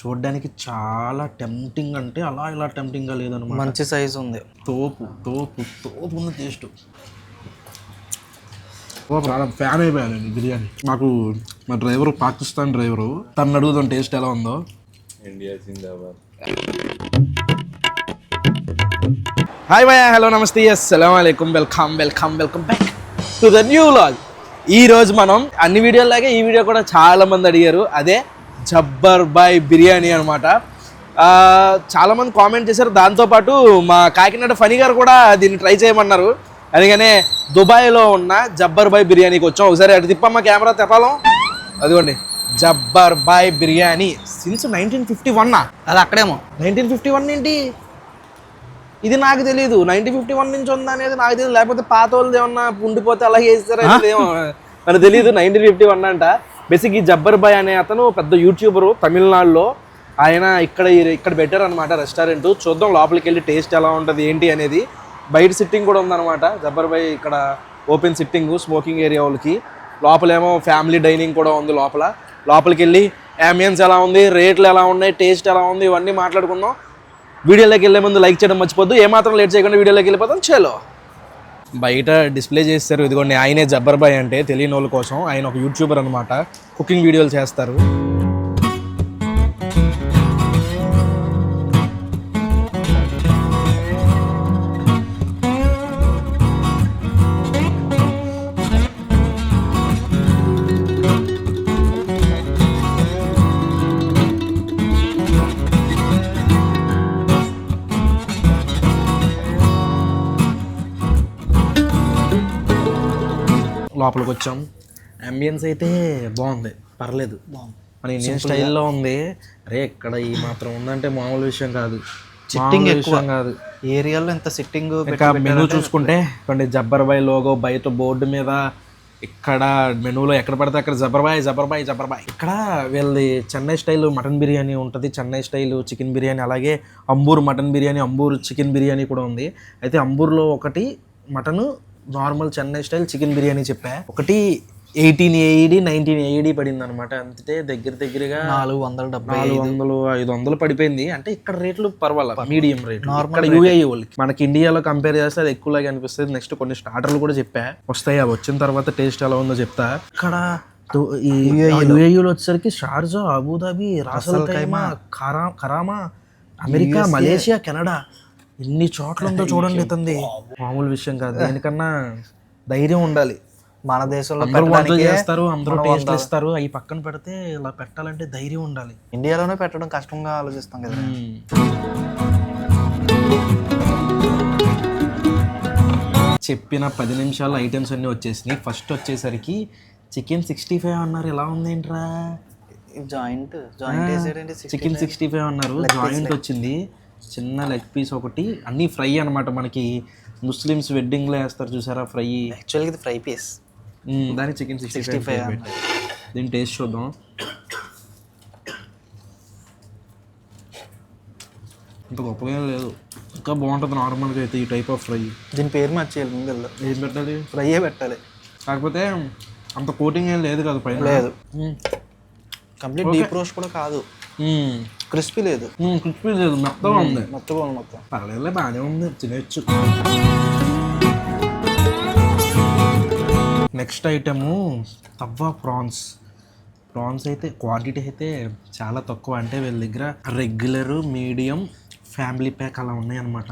చూడడానికి చాలా టెంప్టింగ్ అంటే అలా ఇలా టెంప్టింగ్గా లేదన్నమాట. మంచి సైజు ఉంది. తోపు తోపు తోపు ఉంది టేస్ట్. చాలా ఫ్యాన్ అయిపోయాను బిర్యానీ. నాకు మా డ్రైవరు పాకిస్తాన్ డ్రైవరు, తను అడుగుదాం టేస్ట్ ఎలా ఉందో. ఇండియా జిందాబాద్. హాయ్ భయ్యా, హలో నమస్తే, అస్సలాము అలైకుం, welcome back to the new vlog. ఈరోజు మనం అన్ని వీడియోలాగే ఈ వీడియో కూడా చాలా మంది అడిగారు, అదే జబ్బర్ బాయ్ బిర్యానీ అనమాట. చాలామంది కామెంట్ చేశారు. దాంతోపాటు మా కాకినాడ ఫనీ గారు కూడా దీన్ని ట్రై చేయమన్నారు. అందుకనే దుబాయ్లో ఉన్న జబ్బర్ బాయ్ బిర్యానీకి వచ్చాం. ఒకసారి అటు తిప్పమ్మ కెమెరా తెప్పాలం. అదిగోండి జబ్బర్ బాయ్ బిర్యానీ సిన్స్ 1951. అది అక్కడేమో 1951 ఏంటి, ఇది నాకు తెలియదు. 1951 నుంచి ఉందా అనేది నాకు తెలియదు. లేకపోతే పాత వాళ్ళది ఏమన్నా ఉండిపోతే అలా చేస్తారనేది ఏమో నాకు తెలియదు. 1951 అంట. బేసిక్ ఈ జబ్బర్ బాయ్ అనే అతను పెద్ద యూట్యూబరు తమిళనాడులో. ఆయన ఇక్కడ పెట్టారనమాట రెస్టారెంట్. చూద్దాం లోపలికి వెళ్ళి టేస్ట్ ఎలా ఉంటుంది ఏంటి అనేది. బయట సిట్టింగ్ కూడా ఉందన్నమాట జబ్బర్ బాయ్. ఇక్కడ ఓపెన్ సిట్టింగ్ స్మోకింగ్ ఏరియా వాళ్ళకి. లోపలేమో ఫ్యామిలీ డైనింగ్ కూడా ఉంది. లోపలికి వెళ్ళి అంబియన్స్ ఎలా ఉంది, రేట్లు ఎలా ఉన్నాయి, టేస్ట్ ఎలా ఉంది, ఇవన్నీ మాట్లాడుకుందాం. వీడియోలోకి వెళ్ళే ముందు లైక్ చేయడం మర్చిపోద్దు. ఏమాత్రం లేట్ చేయకుండా వీడియోలోకి వెళ్ళిపోతాం. చలో. బయట డిస్ప్లే చేస్తారు. ఇదిగోండి ఆయనే జబ్బర్ బాయ్ అంటే తెలియని వాళ్ళ కోసం. ఆయన ఒక యూట్యూబర్ అనమాట, కుకింగ్ వీడియోలు చేస్తారు. లోపలికి వచ్చాం. అంబియన్స్ అయితే బాగుంది, పర్లేదు, మన ఇండియన్ స్టైల్లో ఉంది. అరే ఇక్కడ ఈ మాత్రం ఉందంటే మామూలు విషయం కాదు. సిట్టింగ్ ఎక్కువ కాదు ఏరియాలో ఎంత సిట్టింగ్. ఇంకా మెనూ చూసుకుంటే కొన్ని జబ్బర్ బాయ్ లోగో బయట బోర్డు మీద. ఇక్కడ మెనూలో ఎక్కడ పడితే అక్కడ జబ్బర్ బాయ్. ఇక్కడ వీళ్ళది చెన్నై స్టైల్ మటన్ బిర్యానీ ఉంటుంది, చెన్నై స్టైల్ చికెన్ బిర్యానీ, అలాగే అంబూర్ మటన్ బిర్యానీ, అంబూర్ చికెన్ బిర్యానీ కూడా ఉంది. అయితే అంబూర్లో ఒకటి mutton, normal Chennai style chicken biryani చెప్పా. ఒకటి 18 AED 19 AED పడింది అనమాట. అంతే దగ్గరగా 400-500 పడిపోయింది. అంటే ఇక్కడ రేట్లు పర్వాలేదు, మీడియం రేట్. ఇక్కడ UAE వాళ్ళకి, మనకి ఇండియాలో కంపేర్ చేస్తే అది ఎక్కువలాగా అనిపిస్తుంది. నెక్స్ట్ కొన్ని స్టార్టర్లు కూడా చెప్పా, వస్తాయి. అవి వచ్చిన తర్వాత టేస్ట్ ఎలా ఉందో చెప్తా. ఇక్కడ ఈ UAEలో వచ్చేసరికి షార్జా, అబుదాబి, రాసల్ ఖైమా, కరామా, అమెరికా, మలేషియా, కెనడా, ఎన్ని చోట్ల ఉందో చూడండి. ఇతంది మామూలు విషయం కాదు. దేనికన్నా ధైర్యం ఉండాలి. మన దేశంలో వంటలు చేస్తారు, అందరూ టేస్ట్లు ఇస్తారు. అవి పక్కన పెడితే ఇలా పెట్టాలంటే ధైర్యం ఉండాలి. ఇండియాలోనే పెట్టడం కష్టంగా ఆలోచిస్తాం కదా. చెప్పిన 10 నిమిషాలు ఐటమ్స్ అన్నీ వచ్చేసినాయి. ఫస్ట్ వచ్చేసరికి చికెన్ 65 అన్నారు. ఎలా ఉందేంట్రా జాయింట్ చికెన్ 65 అన్నారు. జాయింట్ వచ్చింది, చిన్న లెగ్ పీస్ ఒకటి, అన్నీ ఫ్రై అనమాట. మనకి ముస్లిమ్స్ వెడ్డింగ్లో వేస్తారు చూసారా ఫ్రై. యాక్చువల్గా ఇది ఫ్రై పీస్, దానికి చికెన్ 65. దీని టేస్ట్ చూద్దాం. ఇంత గొప్పగా లేదు, ఇంకా బాగుంటుంది నార్మల్గా అయితే ఈ టైప్ ఆఫ్ ఫ్రై. దీని పేరు మార్చేయాలి ముందు. ఏం పెట్టాలి? ఫ్రైయే పెట్టాలి. కాకపోతే అంత కోటింగ్ ఏం లేదు కదా పైన. లేదు, కంప్లీట్ డీప్ రోస్ట్ కూడా కాదు, క్రిస్పీ లేదు, మెత్తగా ఉంది. మొత్తం పర్లేదు, బాగానే ఉంది, తినచ్చు. నెక్స్ట్ ఐటము తవ్వ ప్రాన్స్ అయితే క్వాంటిటీ అయితే చాలా తక్కువ. అంటే వీళ్ళ దగ్గర రెగ్యులర్, మీడియం, ఫ్యామిలీ ప్యాక్ అలా ఉన్నాయన్నమాట.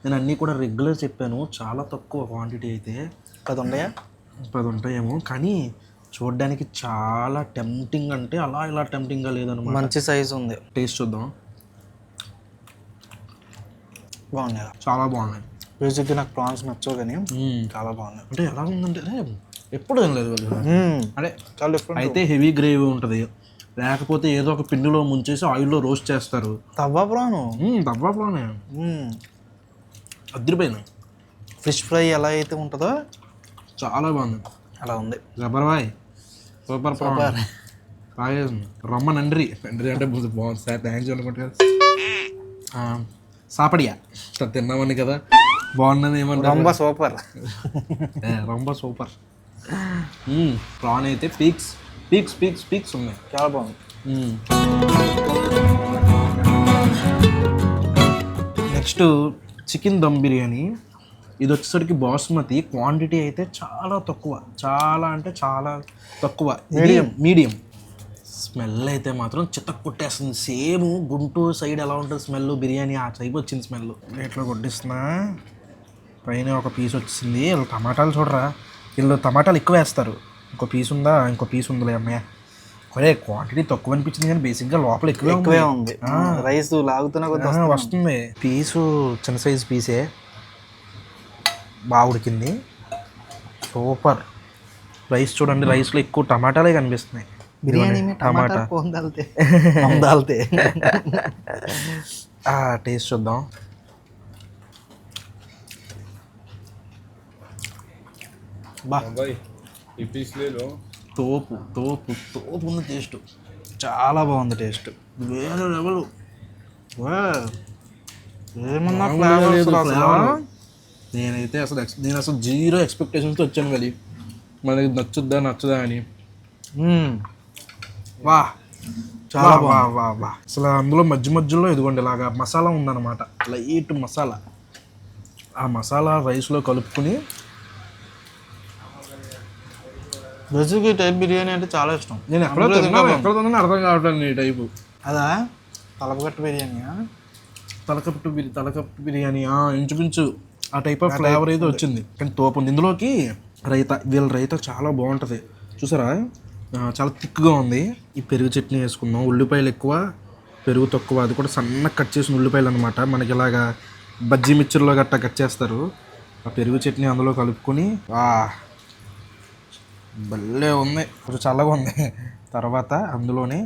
నేను అన్నీ కూడా రెగ్యులర్ చెప్పాను, చాలా తక్కువ క్వాంటిటీ అయితే. 10 ఉంటాయేమో, కానీ చూడడానికి చాలా టెంప్టింగ్ అంటే అలా ఇలా టెంప్టింగ్గా లేదన్నమాట. మంచి సైజు ఉంది. టేస్ట్ చూద్దాం. బాగున్నాయి, చాలా బాగున్నాయి. బేసిక్గా నాకు ప్రాన్స్ నచ్చవు కానీ చాలా బాగున్నాయి. అంటే ఎలా ఉందంటే ఎప్పుడు ఏం లేదు అంటే చాలా డిఫరెంట్. అయితే హెవీ గ్రేవీ ఉంటుంది, లేకపోతే ఏదో ఒక పిండిలో ముంచేసి ఆయిల్లో రోస్ట్ చేస్తారు. తవ్వ ప్రానే అదిరిపోయింది. ఫిష్ ఫ్రై ఎలా అయితే ఉంటుందో చాలా బాగుంది. అలా ఉంది. జబ్బర్ బాయ్ సూపర్ బాగా రమ్మ నండ్రి అంటే బాగుంది సార్, థ్యాంక్స్ అనుకుంటా కదా. సాపడియా తిన్నామని కదా, బాగున్నది ఏమన్నా. రొంబ సూపర్. ప్రాన్ అయితే పీక్స్ ఉన్నాయి, చాలా బాగుంది. Next chicken dum biryani. ఇది వచ్చేసరికి బాస్మతి. క్వాంటిటీ అయితే చాలా తక్కువ, చాలా అంటే చాలా తక్కువ. మీడియం. స్మెల్ అయితే మాత్రం చిత్త కొట్టేస్తుంది. సేమ్ గుంటూరు సైడ్ ఎలా ఉంటుంది స్మెల్ బిర్యానీ, ఆ టైప్ వచ్చింది స్మెల్. ప్లేట్లో కొట్టిస్తున్నా. పైన ఒక పీస్ వచ్చింది. వీళ్ళు టమాటాలు చూడరా, వీళ్ళు టమాటాలు ఎక్కువ వేస్తారు. ఇంకో పీస్ ఉందిలే అమ్మయ్య. కొరే క్వాంటిటీ తక్కువ అనిపించింది కానీ బేసిక్గా లోపల ఎక్కువే ఉంది. రైస్ లాగుతున్నా వస్తుంది. పీసు చిన్న సైజు పీసే, బాగా ఉడికింది, సూపర్. రైస్ చూడండి, రైస్లో ఎక్కువ టమాటాలే కనిపిస్తున్నాయి. బిర్యానీ టమాటా దాల్తే టేస్ట్ చూద్దాం. भाई ये पीस ले लो. తోపు ఉంది టేస్ట్. చాలా బాగుంది టేస్ట్. వేరే లెవెల్. ఏమన్నా నేనైతే అసలు జీరో ఎక్స్పెక్టేషన్తో వచ్చాను కానీ మనకి నచ్చుద్దా అని. వా చాలా వా అసలు అందులో మధ్యలో ఇదిగోండి ఇలాగా మసాలా ఉందన్నమాట, లైట్ మసాలా. ఆ మసాలా రైస్లో కలుపుకుని. బేసిక్ ఈ టైప్ బిర్యానీ అంటే చాలా ఇష్టం. నేను ఎక్కడ తిన్నాను అర్థం కావట్లేదు ఈ టైపు. అదా తలపకట్టు బిర్యానీ, తలకట్టు బిర్యానీ ఇంచుమించు ఆ టైప్ ఆఫ్ ఫ్లేవర్ అయితే వచ్చింది. కానీ తోపు ఉంది. ఇందులోకి వీళ్ళ రైతా చాలా బాగుంటుంది చూసారా, చాలా థిక్గా ఉంది. ఈ పెరుగు చట్నీ వేసుకున్నాం. ఉల్లిపాయలు ఎక్కువ, పెరుగు తక్కువ. అది కూడా సన్నగా కట్ చేసిన ఉల్లిపాయలు అనమాట. మనకి ఇలాగా బజ్జీ మిక్చర్లో గట్టా కట్ చేస్తారు. ఆ పెరుగు చట్నీ అందులో కలుపుకొని భలే ఉంది, కొంచెం చల్లగా ఉంది. తర్వాత అందులోనే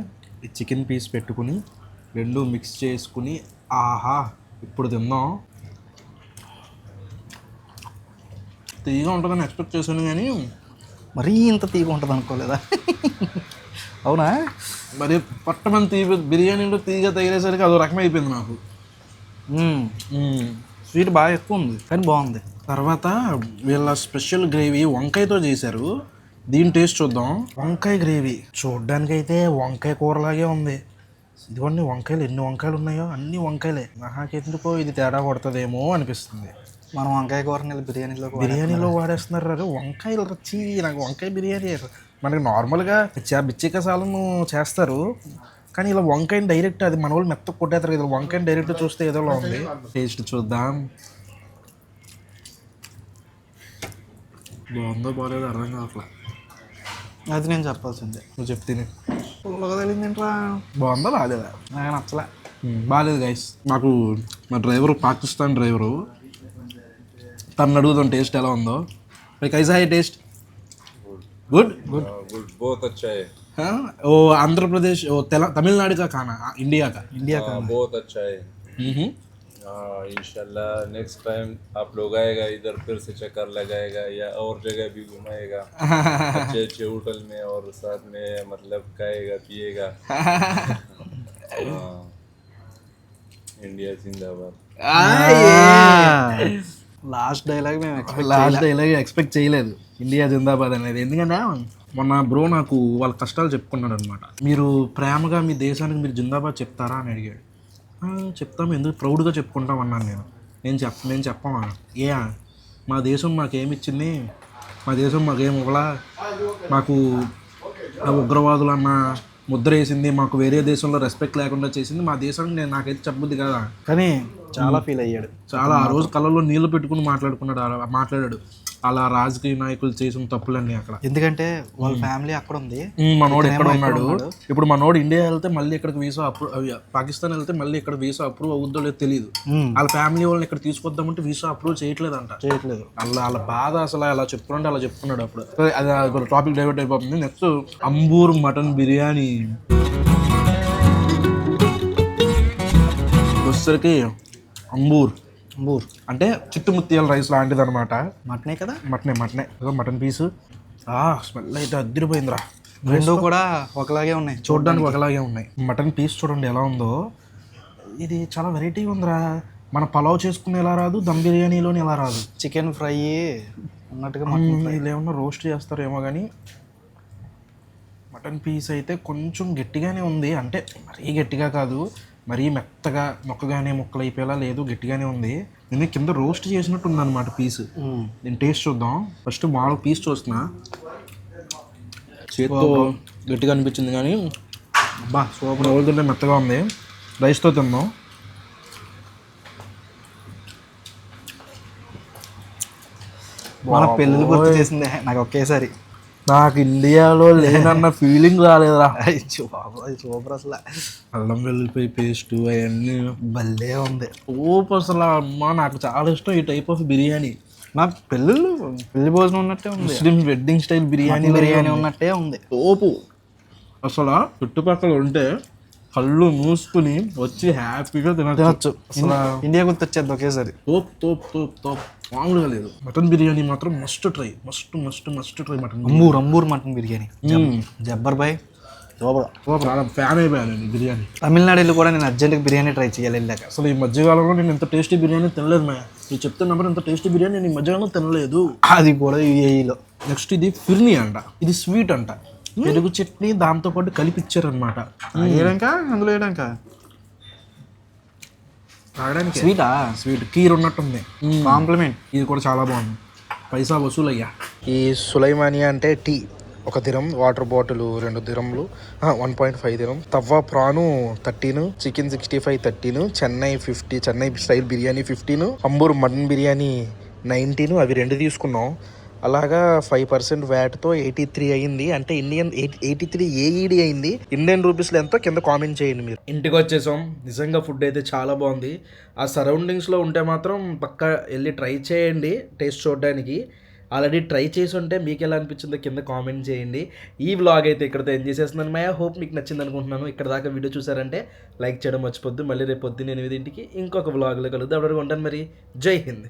ఈ చికెన్ పీస్ పెట్టుకుని రెండు మిక్స్ చేసుకుని ఆహా ఇప్పుడు తిందాం. తీగా ఉంటుందని ఎక్స్పెక్ట్ చేశాను కానీ మరీ ఇంత తీగ ఉంటుంది అనుకోలేదా? అవునా? మరి పట్టమని బిర్యానీలో తీగ తగిలేసరికి అదో రకం అయిపోయింది నాకు. స్వీట్ బాగా ఎక్కువ ఉంది కానీ బాగుంది. తర్వాత వీళ్ళ స్పెషల్ గ్రేవీ వంకాయతో చేశారు. దీని టేస్ట్ చూద్దాం. వంకాయ గ్రేవీ చూడ్డానికైతే వంకాయ కూరలాగే ఉంది. ఇదిగోండి వంకాయలు, ఎన్ని వంకాయలు ఉన్నాయో అన్ని వంకాయలే. నాకెందుకో ఇది తేడా కొడుతుందేమో అనిపిస్తుంది. మనం వంకాయ కూరని బిర్యానీలో వాడేస్తున్నారు. వంకాయలు రచ్చి నాకు వంకాయ బిర్యానీ. మనకి నార్మల్గా బిచ్చిక సాలను చేస్తారు కానీ ఇలా వంకాయని డైరెక్ట్, అది మన వాళ్ళు మెత్త కొట్టేస్తారు కదా, వంకాయని డైరెక్ట్ చూస్తే ఏదోలా ఉంది. టేస్ట్ చూద్దాం. బాగుందో బాగాలేదో అర్థం కావట్లేదు. అది నేను చెప్పాల్సిందే, నువ్వు చెప్తే. తెలియదేంట్రా, బాగుందా బాగాలేదా? నాకు నచ్చలే. బాగాలేదు గైస్. నాకు మా డ్రైవరు పాకిస్తాన్ డ్రైవరు, తను అడుగుతాం టేస్ట్ ఎలా ఉందో. कैसा है टेस्ट? गुड बहुत अच्छा है. वो आंध्र प्रदेश, वो तमिलनाडु का खाना, इंडिया का बहुत अच्छा है. इंशाल्लाह नेक्स्ट टाइम आप लोग आएगा इधर फिर से चक्कर लगाएगा या और जगह भी घुमाएगा अच्छे होटल में और साथ में मतलब खाएगा पिएगा. इंडिया जिंदाबाद. లాస్ట్ డైలాగ్ ఎక్స్పెక్ట్ చేయలేదు ఇండియా జిందాబాద్ అనేది. ఎందుకంటే మొన్న బ్రో నాకు వాళ్ళ కష్టాలు చెప్పుకున్నాడు అనమాట. మీరు ప్రేమగా మీ దేశానికి మీరు జిందాబాద్ చెప్తారా అని అడిగాడు. చెప్తాము, ఎందుకు ప్రౌడ్గా చెప్పుకుంటాం అన్నాను నేను చెప్పమా. మా దేశం మాకేమిచ్చింది, మా దేశం మాకేం ఇవ్వలా, మాకు ఉగ్రవాదులు అన్న ముద్ర వేసింది, మాకు వేరే దేశంలో రెస్పెక్ట్ లేకుండా చేసింది, మా దేశం నాకైతే చెప్పబుద్ది కదా. కానీ చాలా ఫీల్ అయ్యాడు. చాలా ఆ రోజు కళ్ళలో నీళ్లు పెట్టుకుని మాట్లాడాడు అలా రాజకీయ నాయకులు చేసిన తప్పులన్నీ అక్కడ. ఎందుకంటే వాళ్ళ ఫ్యామిలీ అక్కడ ఉంది, మనోడు ఎక్కడ ఉన్నాడు. ఇప్పుడు మనోడు ఇండియా వెళ్తే మళ్ళీ ఇక్కడికి వీసా అప్రూవ్, పాకిస్తాన్ వెళ్తే మళ్ళీ ఇక్కడ వీసా అప్రూవ్ అవుద్దో లేదో తెలియదు. వాళ్ళ ఫ్యామిలీ వాళ్ళని ఇక్కడ తీసుకొద్దామంటే వీసా అప్రూవ్ చేయట్లేదు. వాళ్ళ బాధ అసలు అలా చెప్పుకుంటే అలా చెప్పుకున్నాడు అప్పుడు. అది టాపిక్ డైవర్ట్ అయిపోతుంది. నెక్స్ట్ అంబూర్ మటన్ బిర్యానీ వచ్చేసరికి అంబూర్ అంటే చిట్టుముత్యాల రైస్ లాంటిది అనమాట. మటనే కదా, మటనే మటన్ పీసు. స్మెల్ అయితే అదిరిపోయిందిరా. రెండు కూడా ఒకలాగే ఉన్నాయి, చూడడానికి ఒకలాగే ఉన్నాయి. మటన్ పీస్ చూడండి ఎలా ఉందో. ఇది చాలా వెరైటీగా ఉందిరా. మన పలావ్ చేసుకుని ఎలా రాదు, దమ్ బిర్యానీలోని ఎలా రాదు. చికెన్ ఫ్రై అన్నట్టుగా వీళ్ళు ఏమన్నా రోస్ట్ చేస్తారేమో కానీ మటన్ పీస్ అయితే కొంచెం గట్టిగానే ఉంది. అంటే మరీ గట్టిగా కాదు, మరీ మెత్తగా మొక్కగానే ముక్కలు అయిపోయేలా లేదు, గట్టిగానే ఉంది. నేను కింద రోస్ట్ చేసినట్టు ఉందన్నమాట పీస్. నేను టేస్ట్ చూద్దాం. ఫస్ట్ మామూలు పీస్ చూస్తున్నా, చేతితో గట్టిగా అనిపించింది కానీ అబ్బా సూపర్. రోజు తింటే మెత్తగా ఉంది. రైస్తో తిందాం. మన పెళ్ళిళ్ళు గుర్తు చేసిందే నాకు ఒకేసారి. నాకు ఇండియాలో లేనన్న ఫీలింగ్ రాలేదురా. అది సూపర్ అసలు. అల్లం వెల్లుల్లిపాయ పేస్ట్ అవన్నీ భలే ఉంది. సూపర్ అసలు. అమ్మా నాకు చాలా ఇష్టం ఈ టైప్ ఆఫ్ బిర్యానీ. నాకు పెళ్లి భోజనం ఉన్నట్టే ఉంది. ముస్లిం వెడ్డింగ్ స్టైల్ బిర్యానీ ఉన్నట్టే ఉంది. తోపు అసలు. చుట్టుపక్కల ఉంటే కళ్ళు మూసుకుని వచ్చి హ్యాపీగా తినచ్చు. అసలు ఇండియా గుర్తొచ్చేది ఒకేసారి. తోప్ తోప్ తోప్ తోప్ మామూలుగా లేదు. మటన్ బిర్యానీ మాత్రం must try, must try mutton. Ambur mutton biryani జబ్బర్ బాయ్ సూపర్. చాలా ఫ్యాన్ అయిపోయాను నేను బిర్యానీ. తమిళనాడులో కూడా నేను అర్జెంట్గా బిర్యానీ ట్రై చేయాలి వెళ్ళాక. అసలు ఈ మధ్యకాలంలో నేను ఇంత టేస్టీ బిర్యానీ తినలేదు మా. మీరు చెప్తున్నప్పుడు ఇంత టేస్టీ బిర్యానీ నేను ఈ మధ్యకాలంలో తినలేదు. అది కూడా యూఏఈలో. నెక్స్ట్ ఇది ఫిర్నీ అంట. ఇది స్వీట్ అంట. పెరుగు చట్నీ దాంతో పాటు కలిపి ఇచ్చారనమాట. అందులో వేయడాక తాగడానికి స్వీటా? స్వీట్ కీర్ ఉన్నట్టుంది. కాంప్లిమెంట్. ఇది కూడా చాలా బాగుంది. పైసా వసూలు అయ్యా. ఈ సులైమానియా అంటే టీ 1 దిరం, వాటర్ బాటిల్ 2 దిరంలు, 1.5 దిరం, tawa prawn 13, chicken 65 13, Chennai 50, Chennai style biryani 15, Ambur mutton biryani 19. అవి 2 తీసుకున్నాం. అలాగా 5% వ్యాట్తో 83 అయింది. అంటే ఇండియన్ 83 ఏఈడి అయింది. ఇండియన్ రూపీస్లో ఎంతో కింద కామెంట్ చేయండి మీరు. ఇంటికి వచ్చేసాం. నిజంగా ఫుడ్ అయితే చాలా బాగుంది. ఆ సరౌండింగ్స్లో ఉంటే మాత్రం పక్కా వెళ్ళి ట్రై చేయండి టేస్ట్ చూడడానికి. ఆల్రెడీ ట్రై చేసి ఉంటే మీకు ఎలా అనిపించిందో కింద కామెంట్ చేయండి. ఈ వ్లాగ్ అయితే ఇక్కడతో ఎండ్ చేసేస్తున్నాను. మై హోప్ మీకు నచ్చింది అనుకుంటున్నాను. ఇక్కడ దాకా వీడియో చూసారంటే లైక్ చేయడం మర్చిపోద్దు. మళ్ళీ రేపు పొద్దున్న 8 ఇంకొక వ్లాగ్లో కలుద్దాం. అప్పటివరకు ఉంటాను మరి. జై హింద్.